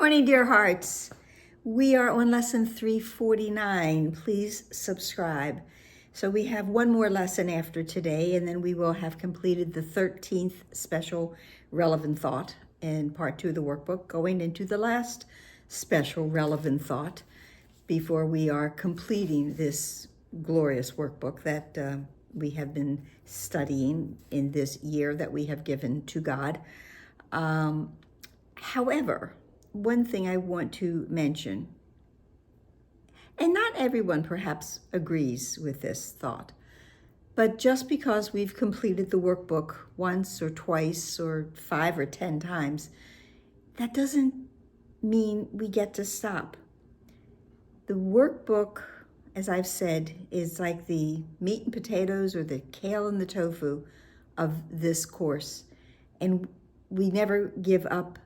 morning, dear hearts. We are on lesson 349. Please subscribe. So we have one more lesson after today, and then we will have completed the 13th special relevant thought in part 2 of the workbook, going into the last special relevant thought before we are completing this glorious workbook that we have been studying in this year that we have given to God. However, one thing I want to mention, and not everyone perhaps agrees with this thought, but just because we've completed the workbook once or twice or 5 or 10 times, that doesn't mean we get to stop. The workbook, as I've said, is like the meat and potatoes or the kale and the tofu of this course. And we never give up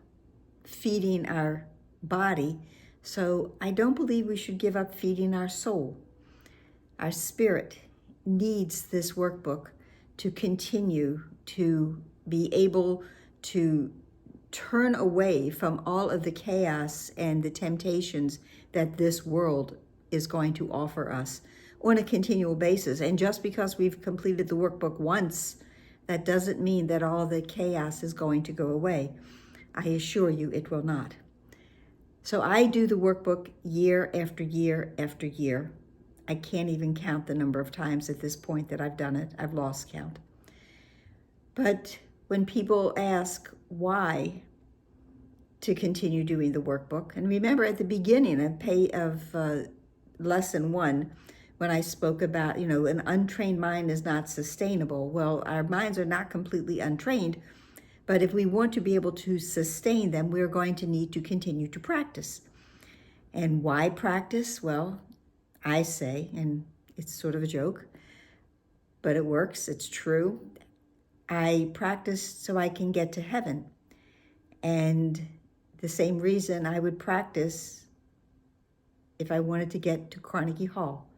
feeding our body. So I don't believe we should give up feeding our soul. Our spirit needs this workbook to continue to be able to turn away from all of the chaos and the temptations that this world is going to offer us on a continual basis. And just because we've completed the workbook once, that doesn't mean that all the chaos is going to go away. I assure you it will not. So I do the workbook year after year after year. I can't even count the number of times at this point that I've done it. I've lost count. But when people ask why to continue doing the workbook, and remember at the beginning of lesson 1, when I spoke about, an untrained mind is not sustainable. Well, our minds are not completely untrained, but if we want to be able to sustain them, we're going to need to continue to practice. And why practice? Well, I say, and it's sort of a joke, but it works, it's true. I practice so I can get to heaven. And the same reason I would practice if I wanted to get to Carnegie Hall.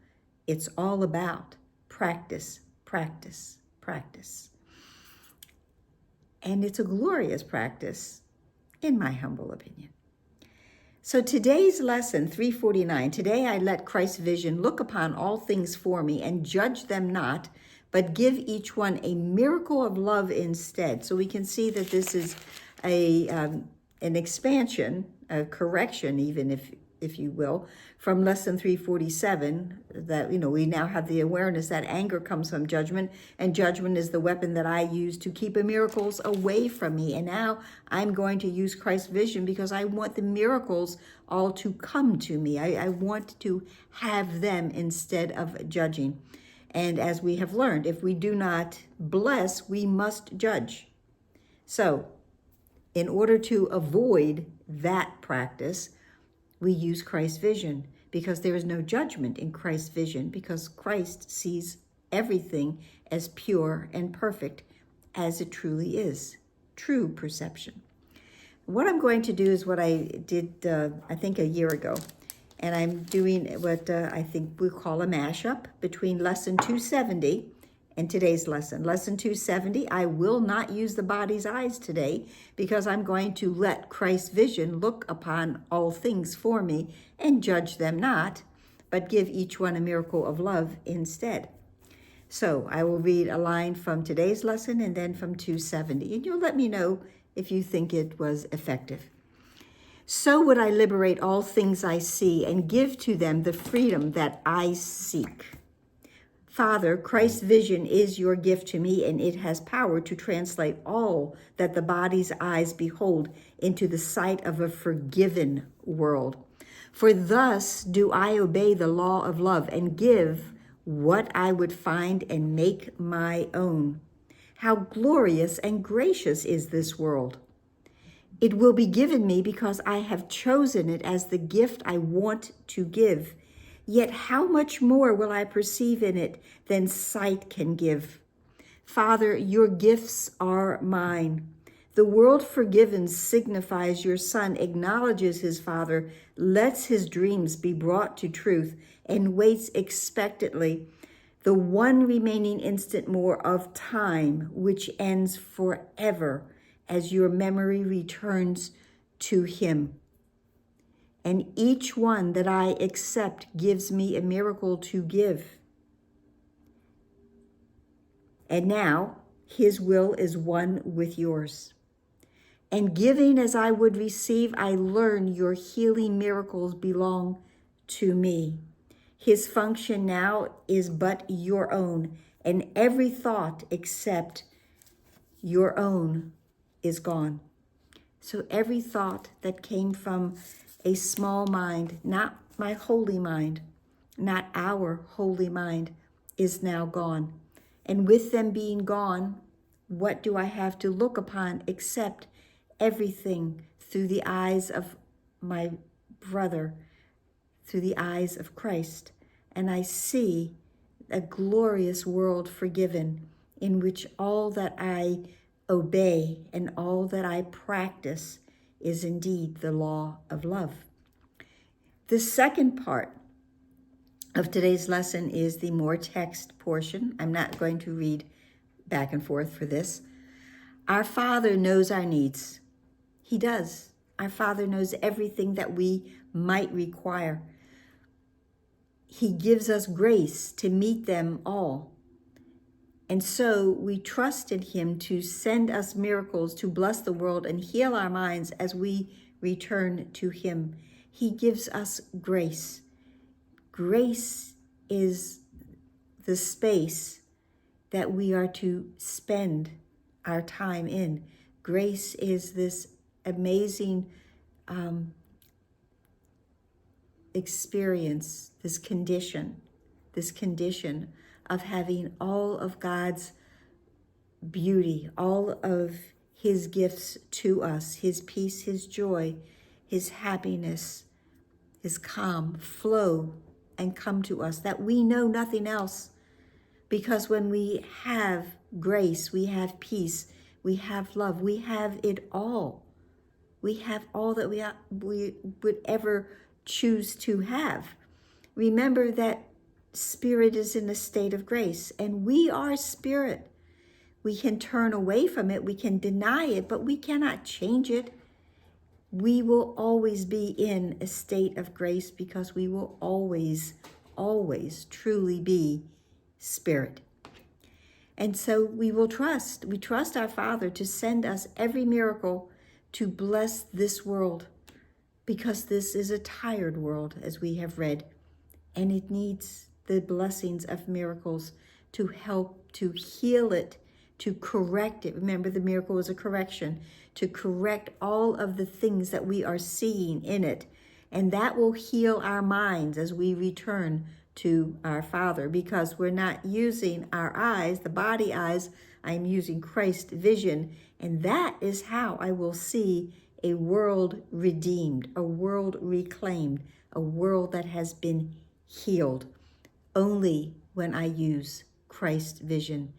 It's all about practice, practice, practice. And it's a glorious practice, in my humble opinion. So today's lesson, 349, today I let Christ's vision look upon all things for me and judge them not, but give each one a miracle of love instead. So we can see that this is an expansion, a correction even, if you will, from lesson 347, that, we now have the awareness that anger comes from judgment, and judgment is the weapon that I use to keep the miracles away from me. And now I'm going to use Christ's vision because I want the miracles all to come to me. I want to have them instead of judging. And as we have learned, if we do not bless, we must judge. So in order to avoid that practice, we use Christ's vision, because there is no judgment in Christ's vision, because Christ sees everything as pure and perfect as it truly is, true perception. What I'm going to do is what I did, I think a year ago, and I'm doing what I think we call a mashup between lesson 270 and today's lesson. Lesson 270, I will not use the body's eyes today because I'm going to let Christ's vision look upon all things for me and judge them not, but give each one a miracle of love instead. So I will read a line from today's lesson and then from 270, and you'll let me know if you think it was effective. So would I liberate all things I see and give to them the freedom that I seek. Father, Christ's vision is your gift to me, and it has power to translate all that the body's eyes behold into the sight of a forgiven world. For thus do I obey the law of love and give what I would find and make my own. How glorious and gracious is this world. It will be given me because I have chosen it as the gift I want to give. Yet how much more will I perceive in it than sight can give? Father, your gifts are mine. The world forgiven signifies your Son acknowledges his Father, lets his dreams be brought to truth, and waits expectantly the one remaining instant more of time, which ends forever as your memory returns to him. and each one that I accept gives me a miracle to give. And now his will is one with yours. And giving as I would receive, I learn your healing miracles belong to me. His function now is but your own, and every thought except your own is gone. So every thought that came from a small mind, not my holy mind, not our holy mind, is now gone. And with them being gone, what do I have to look upon except everything through the eyes of my brother, through the eyes of Christ? And I see a glorious world forgiven, in which all that I obey and all that I practice is indeed the law of love. The second part of today's lesson is the more text portion. I'm not going to read back and forth for this. Our Father knows our needs. He does. Our Father knows everything that we might require. He gives us grace to meet them all. And so we trust in him to send us miracles to bless the world and heal our minds as we return to him. He gives us grace. Grace is the space that we are to spend our time in. Grace is this amazing experience, this condition of having all of God's beauty, all of his gifts to us, his peace, his joy, his happiness, his calm flow and come to us, that we know nothing else. Because when we have grace, we have peace, we have love, we have it all. We have all that we would ever choose to have. Remember that spirit is in a state of grace, and we are spirit. We can turn away from it, we can deny it, but we cannot change it. We will always be in a state of grace because we will always, always truly be spirit. And so we will trust. We trust our Father to send us every miracle to bless this world, because this is a tired world, as we have read, and it needs the blessings of miracles to help to heal it, to correct it. Remember, the miracle is a correction, to correct all of the things that we are seeing in it. And that will heal our minds as we return to our Father, because we're not using our eyes, the body eyes. I'm using Christ vision, and that is how I will see a world redeemed, a world reclaimed, a world that has been healed, only when I use Christ vision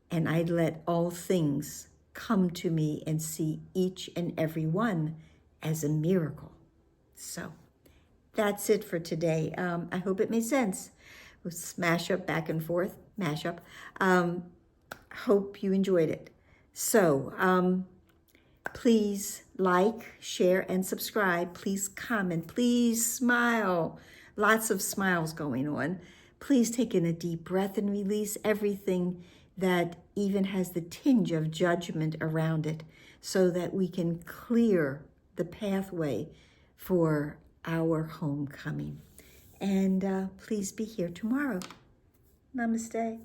and I let all things come to me and see each and every one as a miracle. So that's it for today. I hope it made sense. We'll smash up back and forth, mash up. Hope you enjoyed it. So please like, share, and subscribe. Please comment. Please smile. Lots of smiles going on. Please take in a deep breath and release everything that even has the tinge of judgment around it, so that we can clear the pathway for our homecoming. And please be here tomorrow. Namaste.